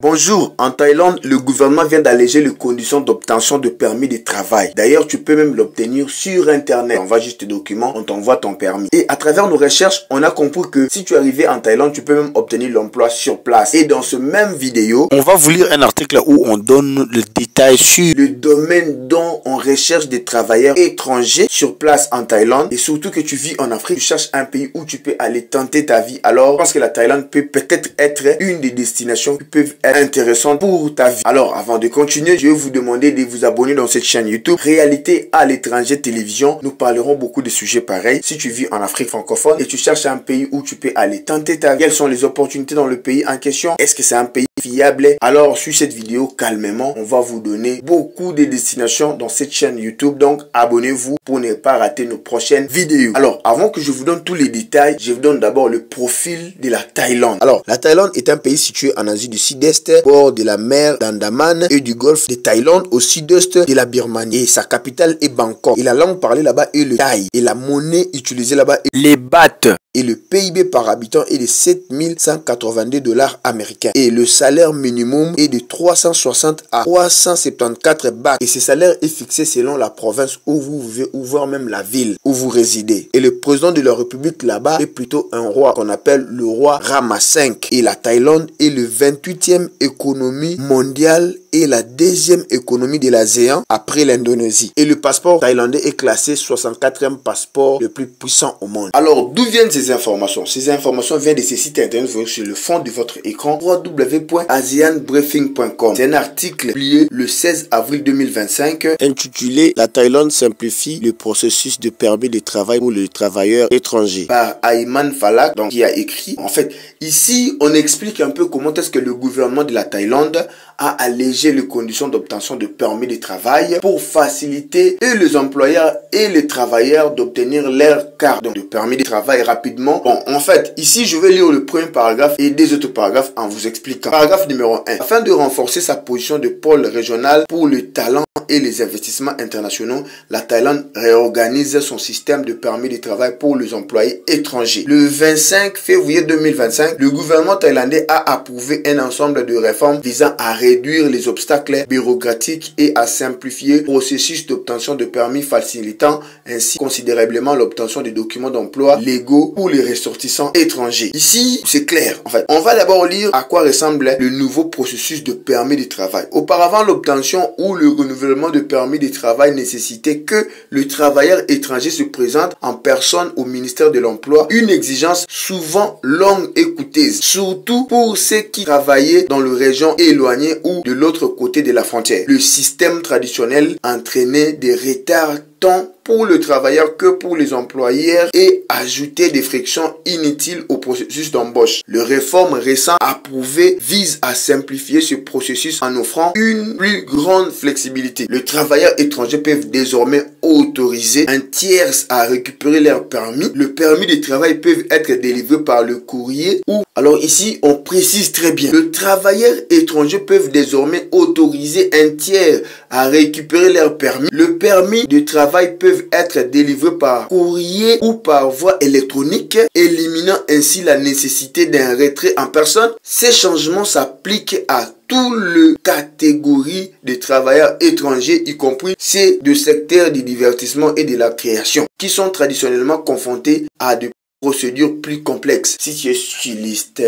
Bonjour, en Thaïlande, le gouvernement vient d'alléger les conditions d'obtention de permis de travail. D'ailleurs, tu peux même l'obtenir sur Internet. On va juste tes documents, on t'envoie ton permis. Et à travers nos recherches, on a compris que si tu es arrivé en Thaïlande, tu peux même obtenir l'emploi sur place. Et dans ce même vidéo, on va vous lire un article où on donne le détail sur le domaine dont on recherche des travailleurs étrangers sur place en Thaïlande. Et surtout que tu vis en Afrique, tu cherches un pays où tu peux aller tenter ta vie. Alors, je pense que la Thaïlande peut peut-être être une des destinations qui peuvent être intéressante pour ta vie. Alors, avant de continuer, je vais vous demander de vous abonner dans cette chaîne YouTube Réalité à l'étranger télévision. Nous parlerons beaucoup de sujets pareils. Si tu vis en Afrique francophone et tu cherches un pays où tu peux aller tenter ta vie, quelles sont les opportunités dans le pays en question? Est-ce que c'est un pays fiable? Alors, sur cette vidéo, calmement, on va vous donner beaucoup de destinations dans cette chaîne YouTube. Donc, abonnez-vous pour ne pas rater nos prochaines vidéos. Alors, avant que je vous donne tous les détails, je vous donne d'abord le profil de la Thaïlande. Alors, la Thaïlande est un pays situé en Asie du Sud-Est, bord de la mer d'Andaman et du golfe de Thaïlande au sud-est de la Birmanie. Et sa capitale est Bangkok. Et la langue parlée là-bas est le Thaï. Et la monnaie utilisée là-bas est les bahts. Et le PIB par habitant est de 7182 $ américains. Et le salaire minimum est de 360 à 374 bahts. Et ce salaire est fixé selon la province où vous vivez ou voire même la ville où vous résidez. Et le président de la République là-bas est plutôt un roi qu'on appelle le roi Rama V. Et la Thaïlande est le 28e économie mondiale et la deuxième économie de l'ASEAN après l'Indonésie. Et le passeport thaïlandais est classé 64e passeport le plus puissant au monde. Alors, d'où viennent ces informations? Ces informations viennent de ces sites internet sur le fond de votre écran www.aseanbriefing.com. C'est un article publié le 16 avril 2025 intitulé La Thaïlande simplifie le processus de permis de travail pour les travailleurs étrangers par Ayman Falak, donc qui a écrit. En fait, ici, on explique un peu comment est-ce que le gouvernement de la Thaïlande a allégé les conditions d'obtention de permis de travail pour faciliter et les employeurs et les travailleurs d'obtenir leur carte de permis de travail rapidement. Bon, en fait, ici, je vais lire le premier paragraphe et des autres paragraphes en vous expliquant. Paragraphe numéro 1. Afin de renforcer sa position de pôle régional pour le talent et les investissements internationaux, la Thaïlande réorganise son système de permis de travail pour les employés étrangers. Le 25 février 2025, le gouvernement thaïlandais a approuvé un ensemble de réformes visant à réduire les obstacles bureaucratiques et à simplifier le processus d'obtention de permis, facilitant ainsi considérablement l'obtention de documents d'emploi légaux pour les ressortissants étrangers. Ici, c'est clair. En fait, on va d'abord lire à quoi ressemble le nouveau processus de permis de travail. Auparavant, l'obtention ou le renouvellement de permis de travail nécessitait que le travailleur étranger se présente en personne au ministère de l'Emploi, une exigence souvent longue et coûteuse, surtout pour ceux qui travaillaient dans les régions éloignées ou de l'autre côté de la frontière. Le système traditionnel entraînait des retards tant pour le travailleur que pour les employeurs et ajouter des frictions inutiles au processus d'embauche. Les réformes récentes approuvées visent à simplifier ce processus en offrant une plus grande flexibilité. Les travailleurs étrangers peuvent désormais autoriser un tiers à récupérer leur permis. Le permis de travail peut être délivré par le courrier ou... Alors ici, on précise très bien. Les travailleurs étrangers peuvent désormais autoriser un tiers à récupérer leur permis. Le permis de travail peut être délivrés par courrier ou par voie électronique, éliminant ainsi la nécessité d'un retrait en personne. Ces changements s'appliquent à toutes les catégories de travailleurs étrangers, y compris ceux du secteur du divertissement et de la création, qui sont traditionnellement confrontés à des procédures plus complexes. Si tu es styliste,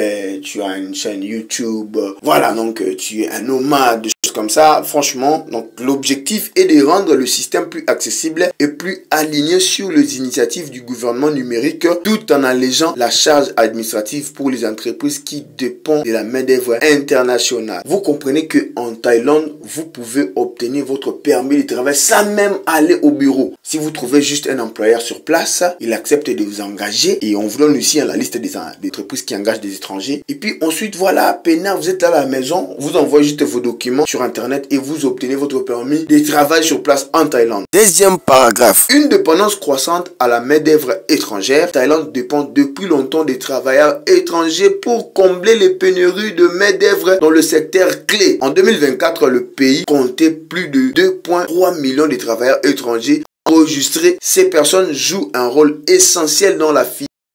tu as une chaîne YouTube, voilà, donc tu es un nomade, des choses comme ça, franchement, donc l'objectif est de rendre le système plus accessible et plus aligné sur les initiatives du gouvernement numérique, tout en allégeant la charge administrative pour les entreprises qui dépendent de la main-d'œuvre internationale. Vous comprenez que en Thaïlande, vous pouvez obtenir votre permis de travail sans même aller au bureau. Si vous trouvez juste un employeur sur place, il accepte de vous engager. Et on vous donne ici la liste des entreprises qui engagent des étrangers. Et puis ensuite, voilà, peinard, vous êtes à la maison, vous envoyez juste vos documents sur Internet et vous obtenez votre permis de travail sur place en Thaïlande. Deuxième paragraphe. Une dépendance croissante à la main-d'œuvre étrangère. Thaïlande dépend depuis longtemps des travailleurs étrangers pour combler les pénuries de main-d'œuvre dans le secteur clé. En 2024, le pays comptait plus de 2,3 millions de travailleurs étrangers enregistrés. Ces personnes jouent un rôle essentiel dans la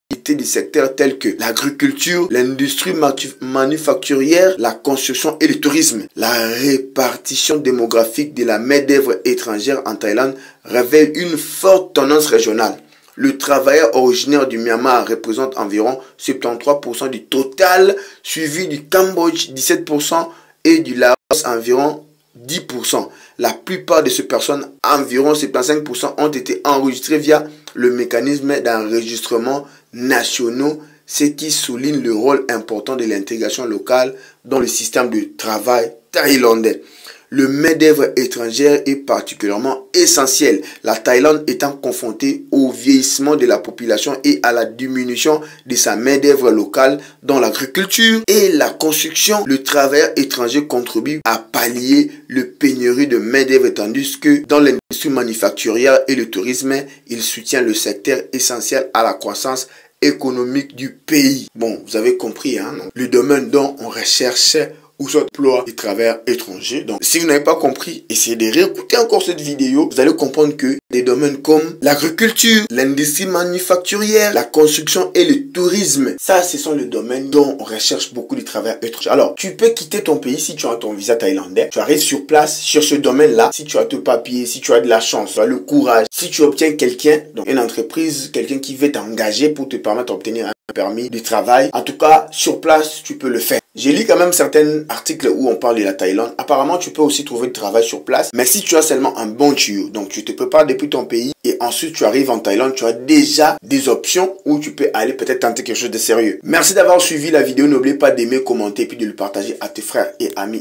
des secteurs tels que l'agriculture, l'industrie manufacturière, la construction et le tourisme. La répartition démographique de la main-d'œuvre étrangère en Thaïlande révèle une forte tendance régionale. Le travailleur originaire du Myanmar représente environ 73% du total, suivi du Cambodge 17% et du Laos environ 10%. La plupart de ces personnes, environ 75%, ont été enregistrées via le mécanisme d'enregistrement nationaux, ce qui souligne le rôle important de l'intégration locale dans le système de travail thaïlandais. Le main-d'œuvre étrangère est particulièrement essentiel, la Thaïlande étant confrontée au vieillissement de la population et à la diminution de sa main-d'œuvre locale dans l'agriculture et la construction. Le travailleur étranger contribue à pallier le pénurie de main-d'œuvre, tandis que dans l'industrie manufacturière et le tourisme, il soutient le secteur essentiel à la croissance économique du pays. Bon, vous avez compris, hein, non? Le domaine dont on recherche ou s'emploie des travailleurs étrangers. Donc, si vous n'avez pas compris, essayez de réécouter encore cette vidéo. Vous allez comprendre que des domaines comme l'agriculture, l'industrie manufacturière, la construction et le tourisme, ça, ce sont les domaines dont on recherche beaucoup de travailleurs étrangers. Alors, tu peux quitter ton pays si tu as ton visa thaïlandais. Tu arrives sur place, sur ce domaine-là. Si tu as tes papiers, si tu as de la chance, tu as le courage, si tu obtiens quelqu'un, donc une entreprise, quelqu'un qui veut t'engager pour te permettre d'obtenir un permis de travail. En tout cas, sur place, tu peux le faire. J'ai lu quand même certains articles où on parle de la Thaïlande. Apparemment, tu peux aussi trouver du travail sur place. Mais si tu as seulement un bon tuyau, donc tu te prépares depuis ton pays et ensuite tu arrives en Thaïlande, tu as déjà des options où tu peux aller peut-être tenter quelque chose de sérieux. Merci d'avoir suivi la vidéo. N'oubliez pas d'aimer, commenter et puis de le partager à tes frères et amis.